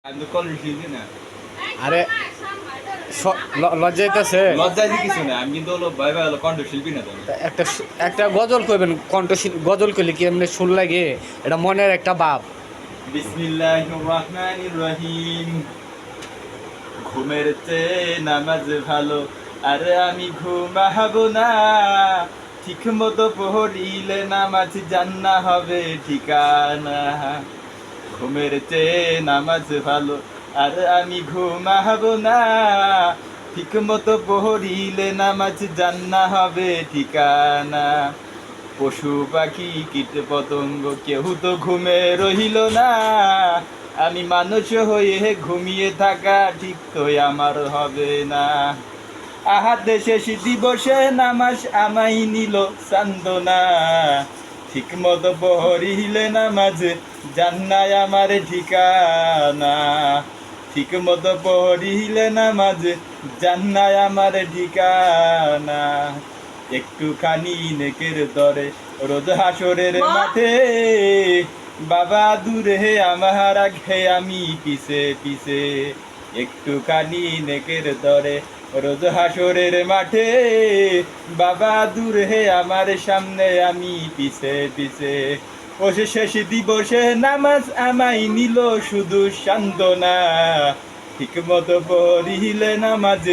আমি তো কলেজ শিখি না। আরে লজ্জাইতেছে লজ্জায় কিছু না, আমি কিন্তু হলো ভাই ভাই হলো কণ্ঠশিল্পী না তো। একটা একটা গজল কইবেন, গজল কইলে কি এমনি সুর লাগে, এটা মনের একটা ভাব। বিসমিল্লাহির রহমানির রহিম। ঘুমের চেয়ে নামাজ ভালো, আরে আমি ঘুমাবো না। ঠিক মতো পড়িলে নামাজ জান্না হবে ঠিকানা। ঘুমের চেয়ে নামাজ ভালো, আরে আমি ঘুমাবো না। ঠিক মতো পড়িলে নামাজ জান্না হবে ঠিকানা। পশু পাখি কীট পতঙ্গ কেউ তো ঘুমে রহিল না। আমি মানুষ হয়ে ঘুমিয়ে থাকা ঠিক তো আমার হবে না। আহাতে শেষ দিবসে নামাজ আমাই নিল সান্দনা। ঠিক মতো পড়িলে নামাজ জান্নায় আমার ঠিকানা। ঠিক মতো পড়িলে নামাজ জান্নায় আমার ঠিকানা। একটুখানি নেকের দরে রোজ হাসরের মাঠে, বাবা দূরে আমার আগে আমি পিছে পিছে। একটুখানি নেকের দরে রোজ হাসরের মাঠে, বাবা দূরে আমার সামনে আমি পিছে পিছে। ও শেষ দিবসে নামাজ আমায় নিল শুধু সান্ত্বনা। ঠিক মতো পড়িলে নামাজ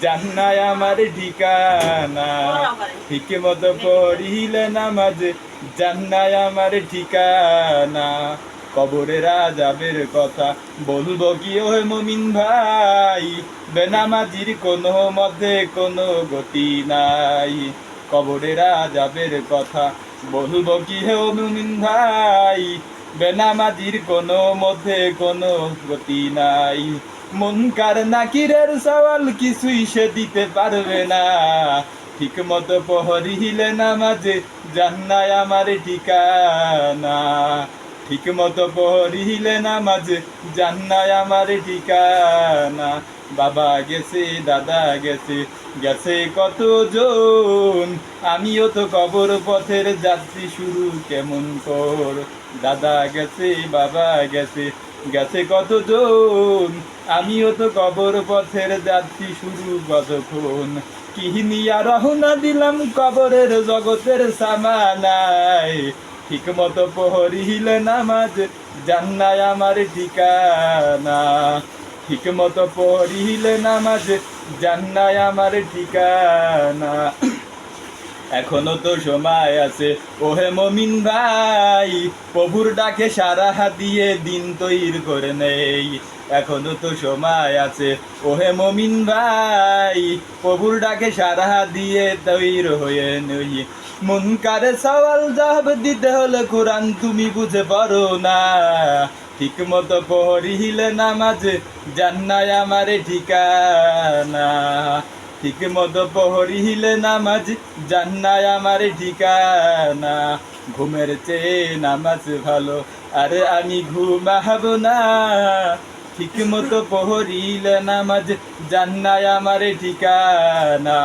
জান্নায় আমার ঠিকানা। ঠিক মতো পড়িলে নামাজ জান্নায় আমার ঠিকানা। কবরের আযাবের কথা বলবো কি ও মুমিন ভাই, বেনামাজির কোনো মধ্যে কোনো গতি নাই। কবরের আযাবের কথা বলবো কি হে মুমিন ভাই, বেনামাজির কোনো মধ্যে কোনো গতি নাই। মুনকার নাকিরের সওয়াল কিছুই সে দিতে পারবে না। ঠিক মতো পড়িলে নামাজে জান্নায় আমার ঠিকানা। ঠিক মতো পড়িলে নামাজে জান্নায় আমার ঠিকানা। বাবা গেছে দাদা গেছে, গেছে কতজন, আমিও তো কবর পথের যাত্রী শুরু কেমন কর। দাদা গেছে বাবা গেছে, গেছে কতজন, আমিও তো কবর পথের যাত্রী শুরু কতক্ষণ। কি নিয়া রওনা দিলাম কবরের জগতের সামানায়। ঠিক মতো পড়িলে নামাজ জান্নায় আমার ঠিকানা। ঠিক মতো পড়িলে নামাজ জান্নায় আমার ঠিকানা। এখনো তো সময় আছে ওহে মমিন ভাই, প্রভুর ডাকে সারা দিয়ে দিন তৈর করে নেই। এখনো তো সময় আছে ওহে মমিন ভাই, প্রভুর ডাকে সারা দিয়ে তৈর হয়ে নেই। মুনকারে সওয়াল জবাব দিতে হলে কোরআন তুমি বুঝে পারো না। ঠিক মতো পড়িলে নামাজ জান্নায় আমার ঠিকানা। ঠিক মতো পড়িলে নামাজ জান্নায় আমার ঠিকানা। ঘুমের চেয়ে নামাজ ভালো, আরে আমি ঘুমাবো না। ঠিক মতো পড়িলে নামাজ জান্নায় আমার ঠিকানা।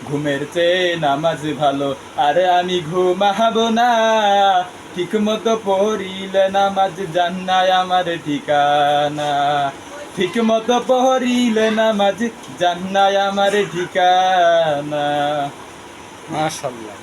ঘুমের চেয়ে নামাজ ভালো, আরে আমি ঘুমাবো না। ঠিক মতো পড়িলে নামাজ জান্নায় আমার ঠিকানা। ঠিক মতো পড়িলে নামাজ জান্নায় আমার ঠিকানা। মাশাআল্লাহ।